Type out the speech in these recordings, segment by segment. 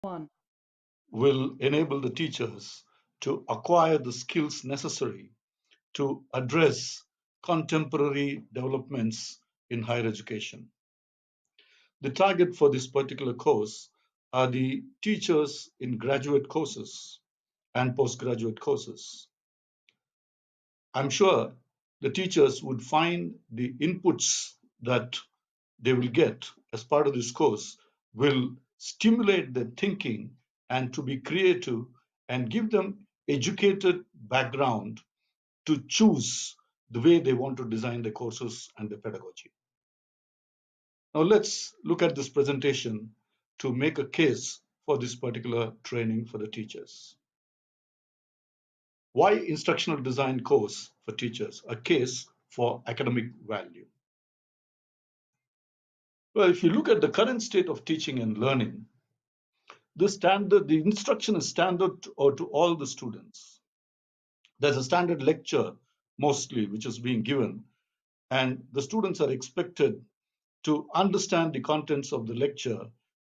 One. will enable the teachers to acquire the skills necessary to address contemporary developments in higher education. The target for this particular course are the teachers in graduate courses and postgraduate courses. I'm sure the teachers would find the inputs that they will get as part of this course will stimulate their thinking and to be creative and give them educated background to choose the way they want to design the courses and the pedagogy. Now let's look at this presentation to make a case for this particular training for the teachers. Why instructional design course for teachers? A case for academic value. Well, if you look at the current state of teaching and learning, the instruction is standard to all the students. There's a standard lecture mostly which is being given, and the students are expected to understand the contents of the lecture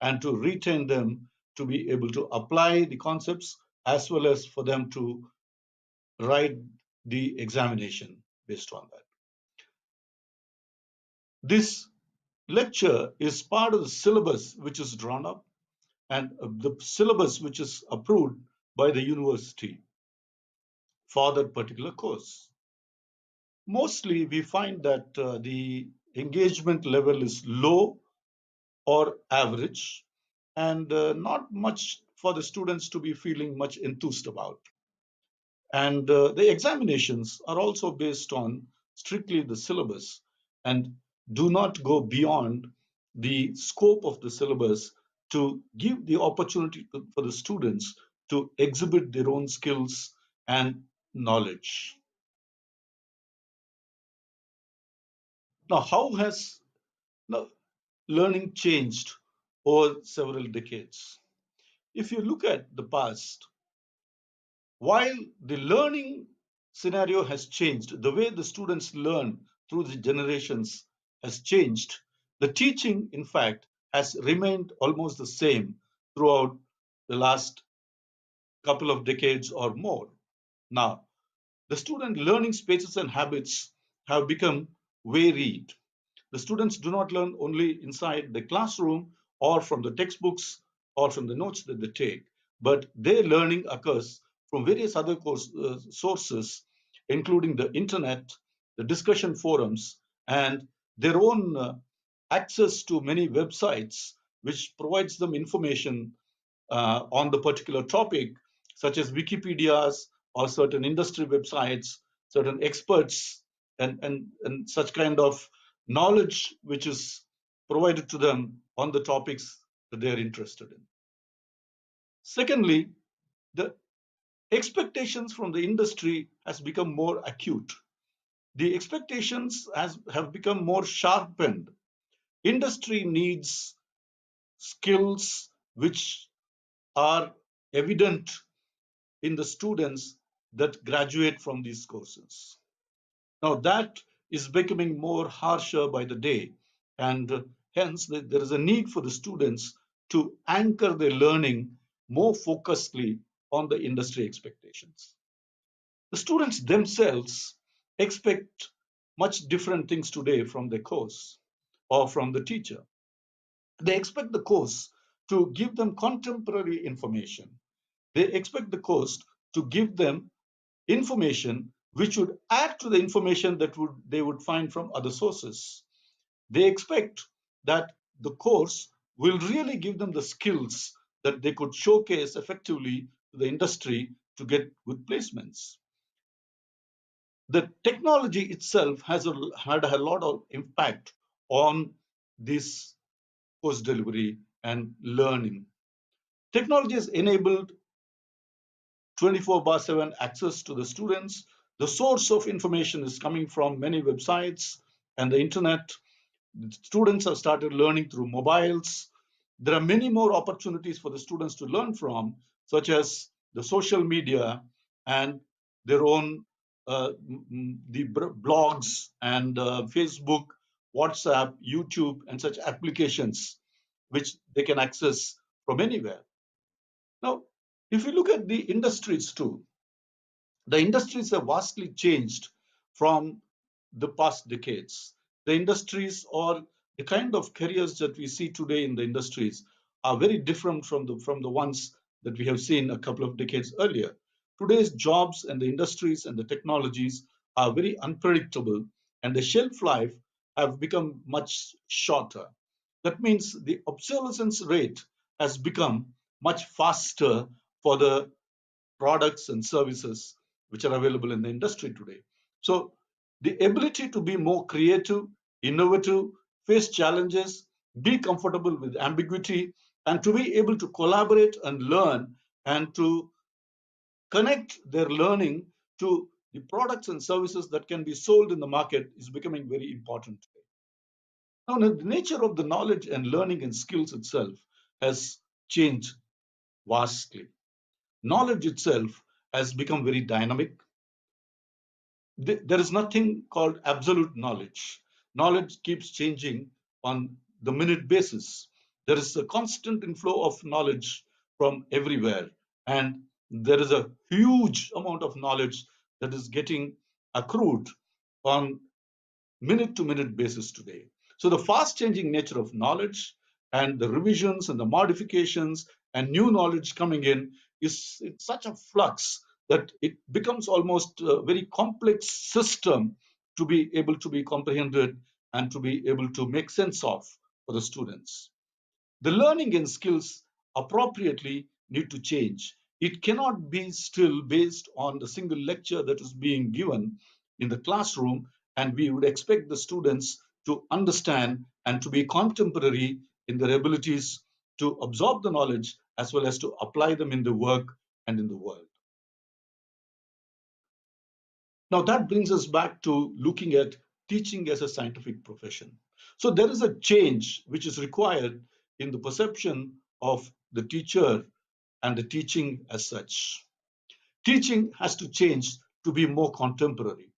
and to retain them to be able to apply the concepts as well as for them to write the examination based on that. This lecture is part of the syllabus which is drawn up and the syllabus which is approved by the university for that particular course. Mostly we find that the engagement level is low or average and not much for the students to be feeling much enthused about. And the examinations are also based on strictly the syllabus and do not go beyond the scope of the syllabus to give the opportunity for the students to exhibit their own skills and knowledge. Now, how has now, learning changed over several decades? If you look at the past, while the learning scenario has changed, the way the students learn through the generations has changed, the teaching, in fact, has remained almost the same throughout the last couple of decades or more. Now, the student learning spaces and habits have become varied. The students do not learn only inside the classroom or from the textbooks or from the notes that they take, but their learning occurs from various other sources, including the internet, the discussion forums, and their own access to many websites, which provides them information on the particular topic, such as Wikipedias or certain industry websites, certain experts, and such kind of knowledge which is provided to them on the topics that they are interested in. Secondly, the expectations from the industry has become more acute. The expectations have become more sharpened. Industry needs skills which are evident in the students that graduate from these courses. Now, that is becoming more harsher by the day, and hence there is a need for the students to anchor their learning more focusedly on the industry expectations. The students themselves expect much different things today from the course or from the teacher. They expect the course to give them contemporary information. They expect the course to give them information which would add to the information that they would find from other sources. They expect that the course will really give them the skills that they could showcase effectively to the industry to get good placements. The technology itself has had a lot of impact on this course delivery and learning. Technology has enabled 24/7 access to the students. The source of information is coming from many websites and the internet. Students have started learning through mobiles. There are many more opportunities for the students to learn from, such as the social media and their own the blogs and Facebook, WhatsApp, YouTube, and such applications, which they can access from anywhere. Now, if you look at the industries too, the industries have vastly changed from the past decades. The industries or the kind of careers that we see today in the industries are very different from the ones that we have seen a couple of decades earlier. Today's jobs and the industries and the technologies are very unpredictable, and the shelf life have become much shorter. That means the obsolescence rate has become much faster for the products and services which are available in the industry today. So, the ability to be more creative, innovative, face challenges, be comfortable with ambiguity, and to be able to collaborate and learn and to connect their learning to the products and services that can be sold in the market is becoming very important today. Now, the nature of the knowledge and learning and skills itself has changed vastly. Knowledge itself has become very dynamic. There is nothing called absolute knowledge. Knowledge keeps changing on the minute basis. There is a constant inflow of knowledge from everywhere, and there is a huge amount of knowledge that is getting accrued on minute to minute basis today. So the fast changing nature of knowledge and the revisions and the modifications and new knowledge coming in is it's such a flux that it becomes almost a very complex system to be able to be comprehended and to be able to make sense of for the students. The learning and skills appropriately need to change. It cannot be still based on the single lecture that is being given in the classroom, and we would expect the students to understand and to be contemporary in their abilities to absorb the knowledge as well as to apply them in the work and in the world. Now, that brings us back to looking at teaching as a scientific profession. So, there is a change which is required in the perception of the teacher and the teaching as such. Teaching has to change to be more contemporary.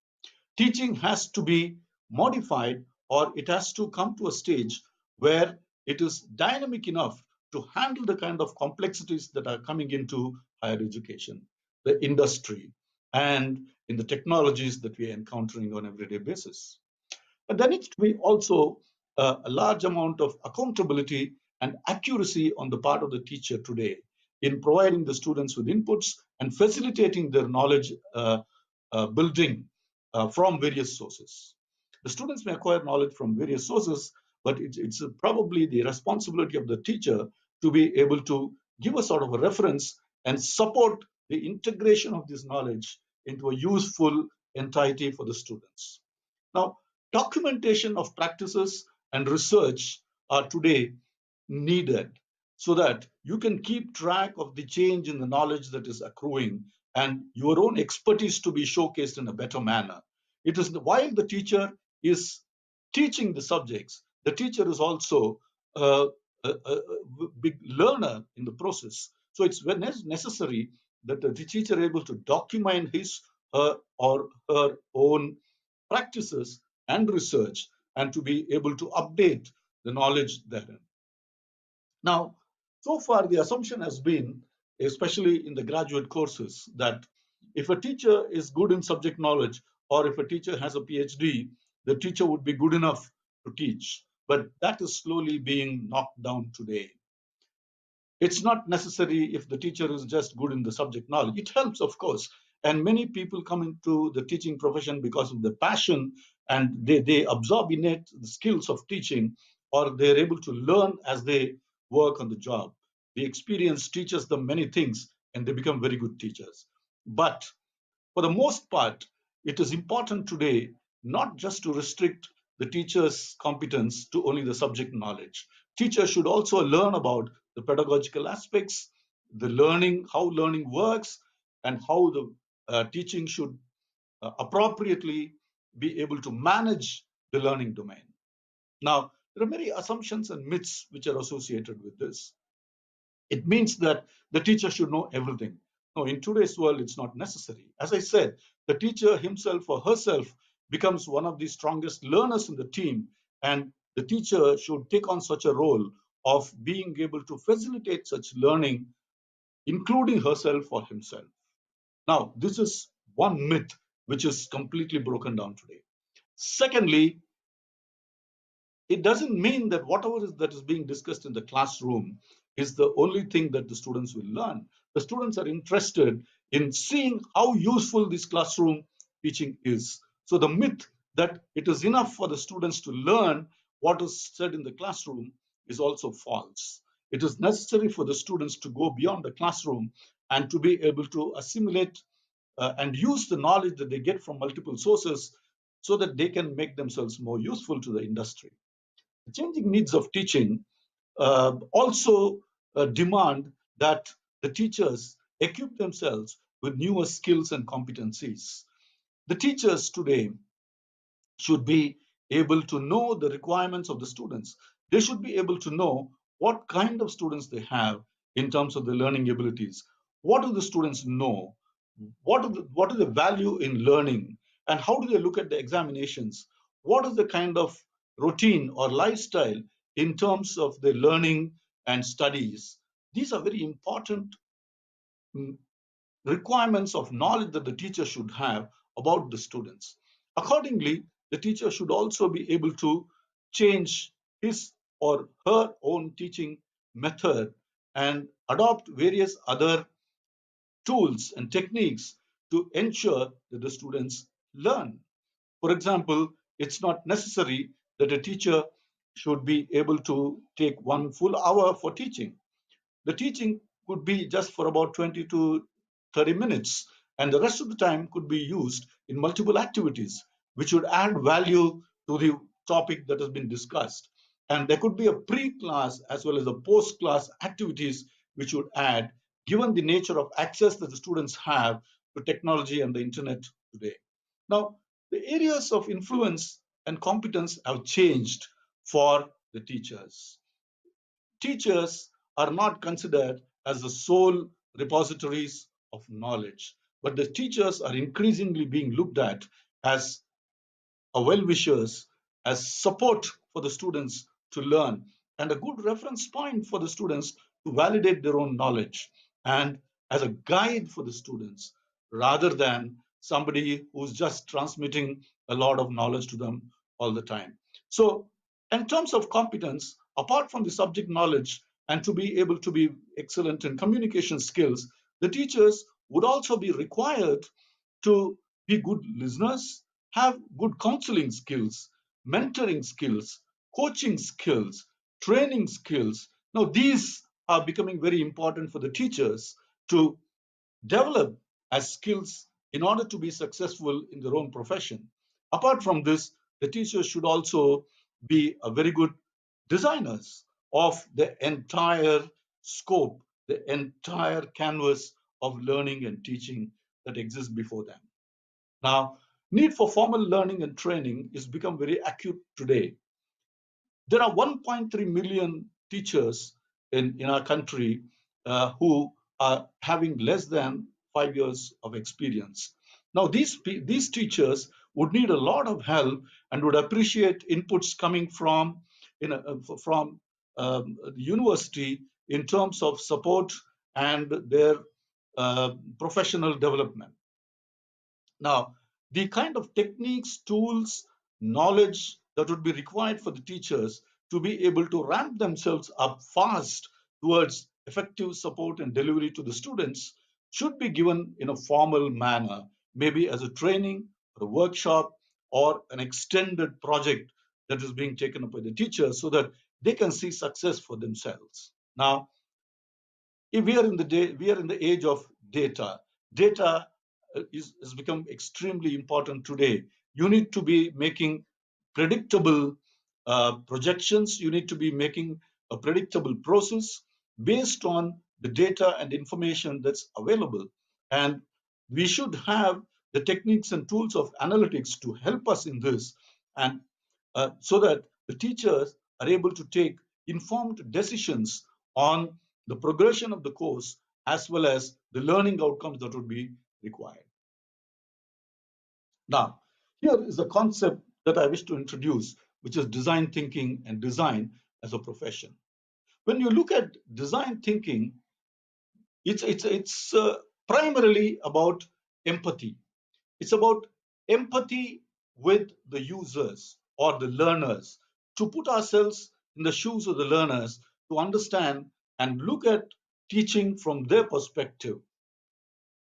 Teaching has to be modified, or it has to come to a stage where it is dynamic enough to handle the kind of complexities that are coming into higher education, the industry, and in the technologies that we are encountering on everyday basis. But there needs to be also a large amount of accountability and accuracy on the part of the teacher today in providing the students with inputs and facilitating their knowledge building from various sources. The students may acquire knowledge from various sources, but it's probably the responsibility of the teacher to be able to give a sort of a reference and support the integration of this knowledge into a useful entity for the students. Now, documentation of practices and research are today needed so that you can keep track of the change in the knowledge that is accruing and your own expertise to be showcased in a better manner. It is while the teacher is teaching the subjects, the teacher is also a big learner in the process. So it's when necessary that the teacher is able to document his, her, or her own practices and research and to be able to update the knowledge therein. Now, so far, the assumption has been, especially in the graduate courses, that if a teacher is good in subject knowledge or if a teacher has a PhD, the teacher would be good enough to teach. But that is slowly being knocked down today. It's not necessary if the teacher is just good in the subject knowledge. It helps, of course. And many people come into the teaching profession because of the passion and they absorb innate skills of teaching or they're able to learn as they work on the job. The experience teaches them many things and they become very good teachers. But for the most part, it is important today not just to restrict the teacher's competence to only the subject knowledge. Teachers should also learn about the pedagogical aspects, the learning, how learning works, and how the teaching should appropriately be able to manage the learning domain. Now, there are many assumptions and myths which are associated with this. It means that the teacher should know everything. No, in today's world, it's not necessary. As I said, the teacher himself or herself becomes one of the strongest learners in the team, and the teacher should take on such a role of being able to facilitate such learning including herself or himself. Now, this is one myth which is completely broken down today. Secondly, it doesn't mean that whatever that is being discussed in the classroom is the only thing that the students will learn. The students are interested in seeing how useful this classroom teaching is. So the myth that it is enough for the students to learn what is said in the classroom is also false. It is necessary for the students to go beyond the classroom and to be able to assimilate and use the knowledge that they get from multiple sources so that they can make themselves more useful to the industry. The changing needs of teaching also demand that the teachers equip themselves with newer skills and competencies. The teachers today should be able to know the requirements of the students. They should be able to know what kind of students they have in terms of the learning abilities. What do the students know? What is the value in learning? And how do they look at the examinations? What is the kind of routine or lifestyle in terms of the learning and studies? These are very important mm, requirements of knowledge that the teacher should have about the students. Accordingly, the teacher should also be able to change his or her own teaching method and adopt various other tools and techniques to ensure that the students learn. For example, it's not necessary that a teacher should be able to take 1 full hour for teaching. The teaching could be just for about 20 to 30 minutes, and the rest of the time could be used in multiple activities, which would add value to the topic that has been discussed. And there could be a pre-class as well as a post-class activities which would add, given the nature of access that the students have to technology and the internet today. Now, the areas of influence and competence have changed for the teachers. Teachers are not considered as the sole repositories of knowledge, but the teachers are increasingly being looked at as a well-wishers, as support for the students to learn, and a good reference point for the students to validate their own knowledge, and as a guide for the students, rather than somebody who's just transmitting a lot of knowledge to them all the time. So, in terms of competence, apart from the subject knowledge and to be able to be excellent in communication skills, the teachers would also be required to be good listeners, have good counseling skills, mentoring skills, coaching skills, training skills. Now, these are becoming very important for the teachers to develop as skills in order to be successful in their own profession. Apart from this, the teachers should also be a very good designers of the entire scope, the entire canvas of learning and teaching that exists before them. Now, need for formal learning and training is become very acute today. There are 1.3 million teachers in our country who are having less than 5 years of experience. Now, these teachers would need a lot of help and would appreciate inputs coming from, from the university in terms of support and their professional development. Now, the kind of techniques, tools, knowledge that would be required for the teachers to be able to ramp themselves up fast towards effective support and delivery to the students should be given in a formal manner, maybe as a training or a workshop or an extended project that is being taken up by the teachers so that they can see success for themselves. Now, if we are in the age of data. Data has become extremely important today. You need to be making predictable projections. You need to be making a predictable process based on the data and information that's available. And we should have the techniques and tools of analytics to help us in this, and so that the teachers are able to take informed decisions on the progression of the course as well as the learning outcomes that would be required. Now, here is a concept that I wish to introduce, which is design thinking and design as a profession. When you look at design thinking, It's primarily about empathy. It's about empathy with the users or the learners, to put ourselves in the shoes of the learners, to understand and look at teaching from their perspective.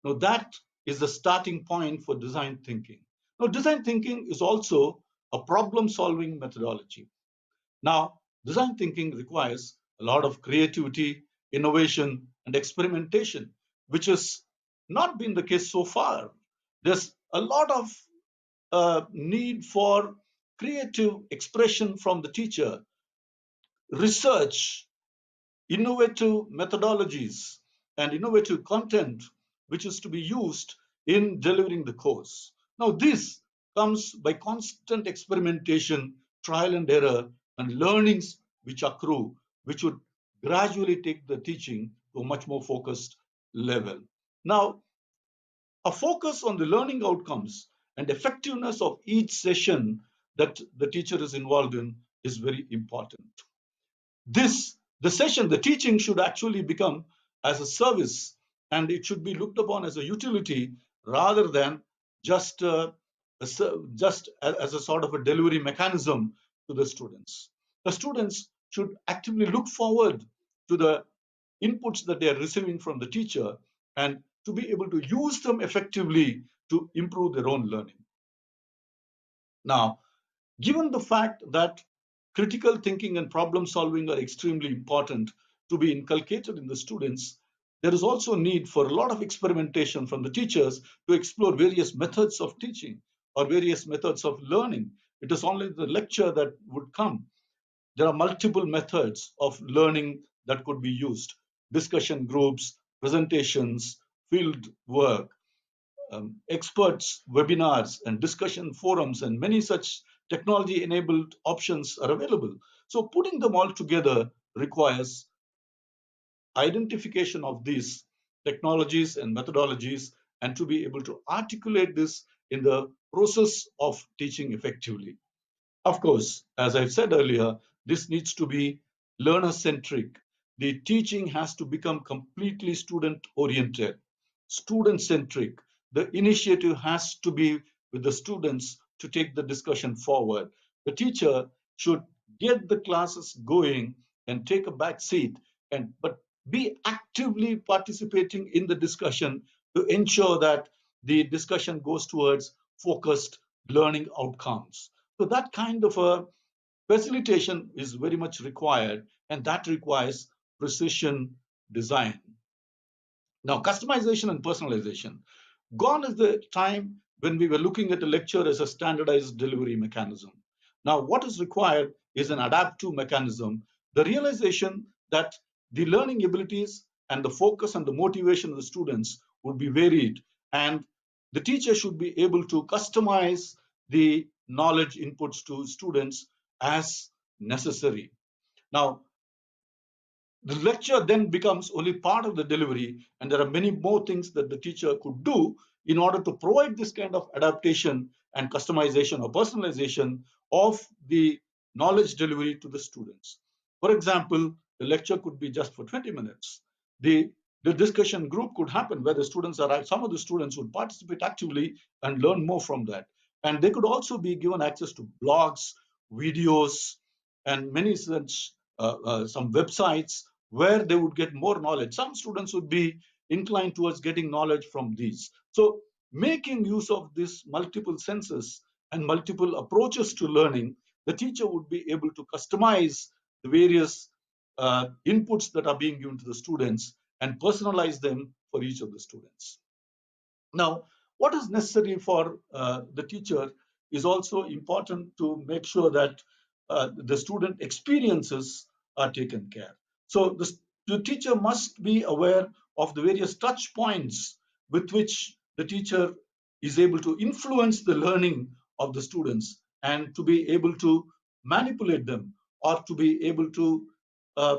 Now, that is the starting point for design thinking. Now, design thinking is also a problem solving methodology. Now, design thinking requires a lot of creativity, innovation, and experimentation, which has not been the case so far. There's a lot of need for creative expression from the teacher, research, innovative methodologies, and innovative content which is to be used in delivering the course. Now, this comes by constant experimentation, trial and error, and learnings which accrue, which would gradually take the teaching to a much more focused level. Now, a focus on the learning outcomes and effectiveness of each session that the teacher is involved in is very important. The session, the teaching should actually become as a service, and it should be looked upon as a utility rather than just as a sort of a delivery mechanism to the students. The students should actively look forward to the inputs that they are receiving from the teacher and to be able to use them effectively to improve their own learning. Now, given the fact that critical thinking and problem solving are extremely important to be inculcated in the students, there is also a need for a lot of experimentation from the teachers to explore various methods of teaching or various methods of learning. It is only the lecture that would come. There are multiple methods of learning that could be used: discussion groups, presentations, field work, experts, webinars, and discussion forums, and many such technology enabled options are available. So, putting them all together requires identification of these technologies and methodologies, and to be able to articulate this in the process of teaching effectively. Of course, as I've said earlier, this needs to be learner centric. The teaching has to become completely student oriented, student centric. The initiative has to be with the students to take the discussion forward. The teacher should get the classes going and take a back seat, but be actively participating in the discussion to ensure that the discussion goes towards focused learning outcomes. So that kind of a facilitation is very much required, and that requires precision design. Now, customization and personalization. Gone is the time when we were looking at a lecture as a standardized delivery mechanism. Now, what is required is an adaptive mechanism, the realization that the learning abilities and the focus and the motivation of the students would be varied, and the teacher should be able to customize the knowledge inputs to students as necessary. Now, the lecture then becomes only part of the delivery, and there are many more things that the teacher could do in order to provide this kind of adaptation and customization or personalization of the knowledge delivery to the students. For example, the lecture could be just for 20 minutes. The discussion group could happen where the students are, some of the students would participate actively and learn more from that. And they could also be given access to blogs, videos, and many such some websites where they would get more knowledge. Some students would be inclined towards getting knowledge from these. So, making use of these multiple senses and multiple approaches to learning, the teacher would be able to customize the various inputs that are being given to the students and personalize them for each of the students. Now, what is necessary for the teacher is also important to make sure that the student experiences are taken care. So the teacher must be aware of the various touch points with which the teacher is able to influence the learning of the students, and to be able to manipulate them, or to be able to uh,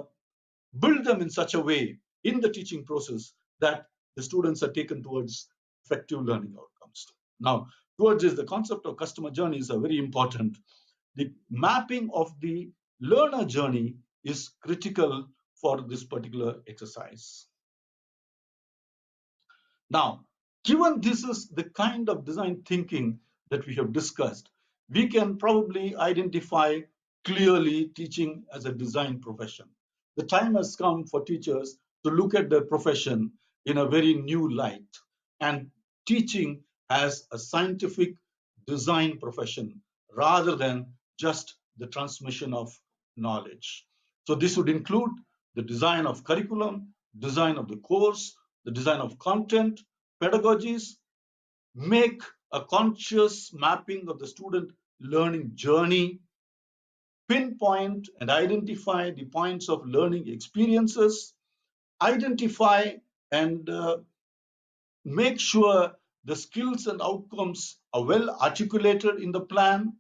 build them in such a way in the teaching process that the students are taken towards effective learning outcomes. Now, towards this, the concept of customer journeys are very important. The mapping of the learner journey is critical for this particular exercise. Now, given this is the kind of design thinking that we have discussed, we can probably identify clearly teaching as a design profession. The time has come for teachers to look at their profession in a very new light and teaching as a scientific design profession rather than just the transmission of knowledge. So this would include the design of curriculum, design of the course, the design of content, pedagogies, make a conscious mapping of the student learning journey, pinpoint and identify the points of learning experiences, identify and make sure the skills and outcomes are well articulated in the plan,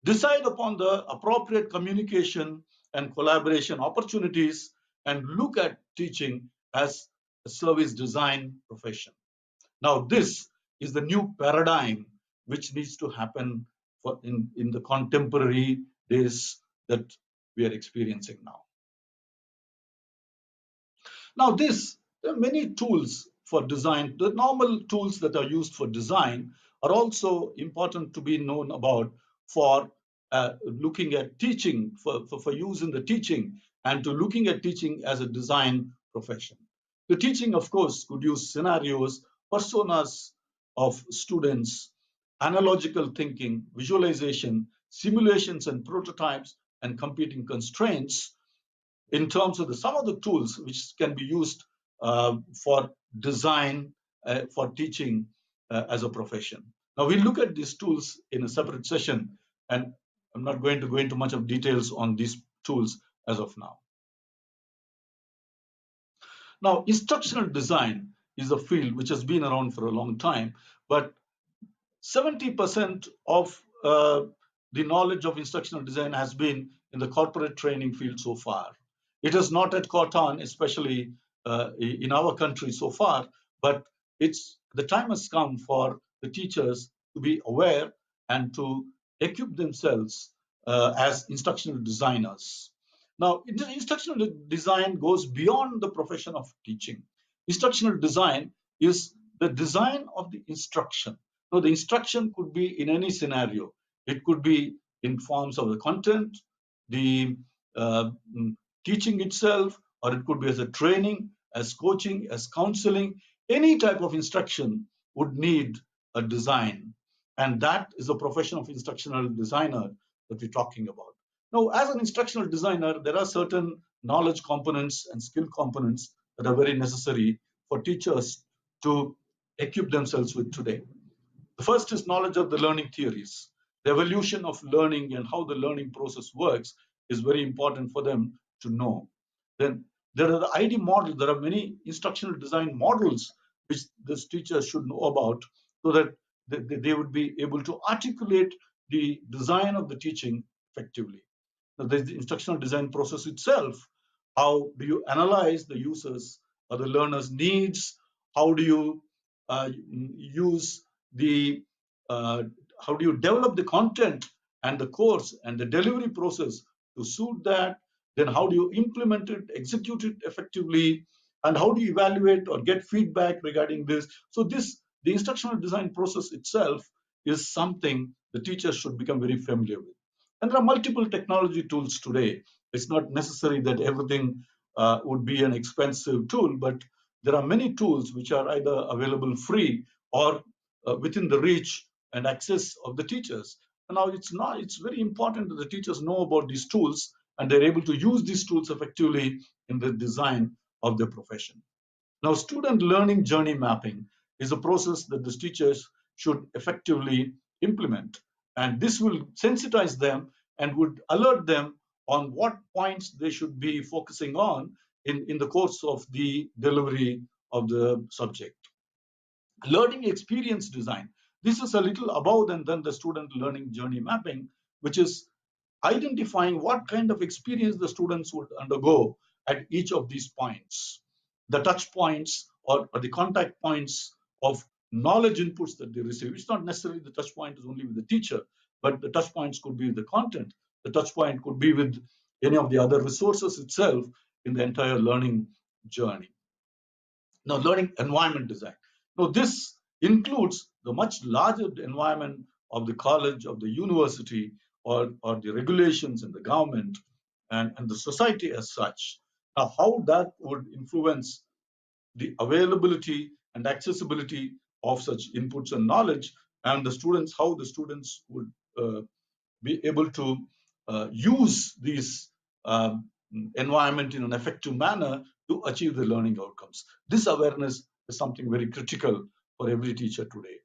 decide upon the appropriate communication and collaboration opportunities, and look at teaching as a service design profession. Now, this is the new paradigm which needs to happen in the contemporary days that we are experiencing now. Now, there are many tools for design. The normal tools that are used for design are also important to be known about for looking at teaching, for use in the teaching, and to looking at teaching as a design profession. The teaching, of course, could use scenarios, personas of students, analogical thinking, visualization, simulations and prototypes, and competing constraints in terms of some of the tools which can be used for design for teaching as a profession. Now we'll look at these tools in a separate session, and I'm not going to go into much of details on these tools as of now. Now, instructional design is a field which has been around for a long time, but 70% of the knowledge of instructional design has been in the corporate training field so far. It has not yet caught on, especially in our country so far, but the time has come for the teachers to be aware and to equip themselves as instructional designers. Now, instructional design goes beyond the profession of teaching. Instructional design is the design of the instruction. So the instruction could be in any scenario. It could be in forms of the content, the teaching itself, or it could be as a training, as coaching, as counseling. Any type of instruction would need a design. And that is the profession of instructional designer that we're talking about. Now, as an instructional designer, there are certain knowledge components and skill components that are very necessary for teachers to equip themselves with today. The first is knowledge of the learning theories. The evolution of learning and how the learning process works is very important for them to know. Then there are the ID models. There are many instructional design models which these teachers should know about so that they would be able to articulate the design of the teaching effectively. Now, there's the instructional design process itself. How do you analyze the users or the learner's needs? How do you use the how do you develop the content and the course and the delivery process to suit that? Then how do you implement it, execute it effectively, and how do you evaluate or get feedback regarding this? So the instructional design process itself is something the teachers should become very familiar with. And there are multiple technology tools today. It's not necessary that everything would be an expensive tool, but there are many tools which are either available free or within the reach and access of the teachers. And now it's very important that the teachers know about these tools and they're able to use these tools effectively in the design of their profession. Now, student learning journey mapping is a process that the teachers should effectively implement. And this will sensitize them and would alert them on what points they should be focusing on in the course of the delivery of the subject. Learning experience design. This is a little above than the student learning journey mapping, which is identifying what kind of experience the students would undergo at each of these points. The touch points or the contact points of knowledge inputs that they receive. It's not necessarily the touch point is only with the teacher, but the touch points could be with the content. The touch point could be with any of the other resources itself in the entire learning journey. Now, learning environment design. Now, this includes the much larger environment of the college, of the university, or the regulations in the government and the society as such. Now, how that would influence the availability and accessibility of such inputs and knowledge, and the students, how the students would be able to use these environment in an effective manner to achieve the learning outcomes. This awareness is something very critical for every teacher today.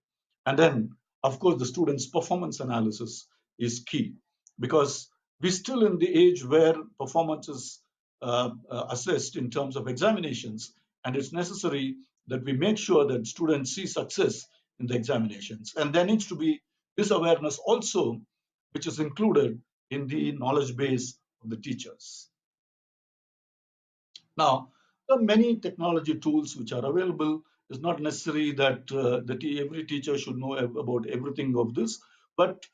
And then, of course, the students' performance analysis is key because we're still in the age where performance is assessed in terms of examinations, and it's necessary that we make sure that students see success in the examinations. And there needs to be this awareness also, which is included in the knowledge base of the teachers. Now, there are many technology tools which are available. It's not necessary that every teacher should know about everything of this, but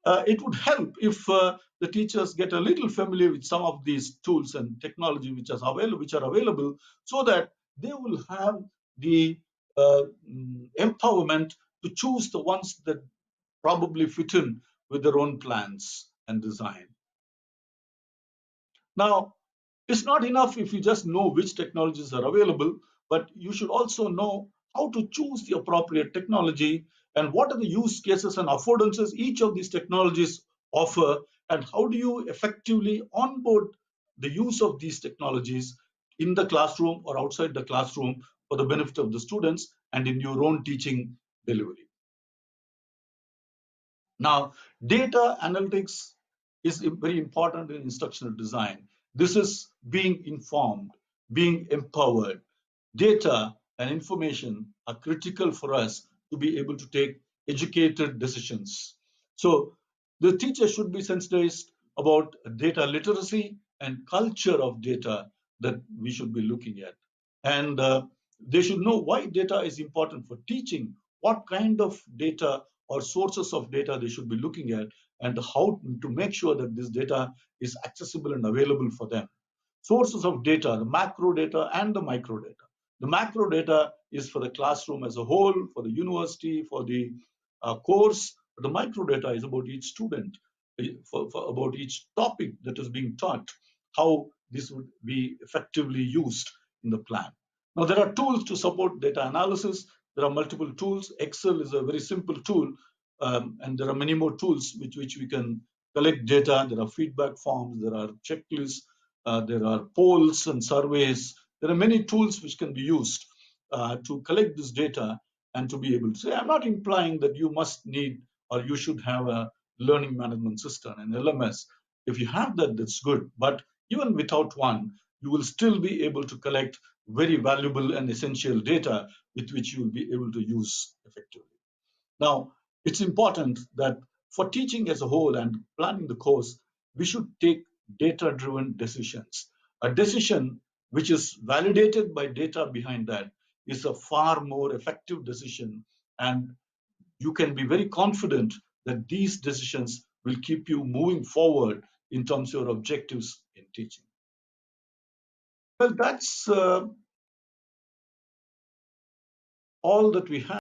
it would help if the teachers get a little familiar with some of these tools and technology which are available, so that they will have the empowerment to choose the ones that probably fit in with their own plans and design. Now, it's not enough if you just know which technologies are available, but you should also know how to choose the appropriate technology and what are the use cases and affordances each of these technologies offer, and how do you effectively onboard the use of these technologies in the classroom or outside the classroom for the benefit of the students and in your own teaching delivery. Now, data analytics is very important in instructional design. This is being informed, being empowered. Data and information are critical for us to be able to take educated decisions. So, the teacher should be sensitized about data literacy and culture of data that we should be looking at. And they should know why data is important for teaching, what kind of data or sources of data they should be looking at, and how to make sure that this data is accessible and available for them. Sources of data, the macro data and the micro data. The macro data is for the classroom as a whole, for the university, for the course. The micro data is about each student, about each topic that is being taught, how this would be effectively used in the plan. Now, there are tools to support data analysis. There are multiple tools. Excel is a very simple tool, and there are many more tools with which we can collect data. There are feedback forms, there are checklists, there are polls and surveys. There are many tools which can be used to collect this data and to be able to say, I'm not implying that you must need or you should have a learning management system, an LMS. If you have that, that's good. But even without one, you will still be able to collect very valuable and essential data with which you will be able to use effectively. Now, it's important that for teaching as a whole and planning the course, we should take data driven decisions. A decision which is validated by data behind that is a far more effective decision, and you can be very confident that these decisions will keep you moving forward in terms of your objectives in teaching. Well, that's all that we have.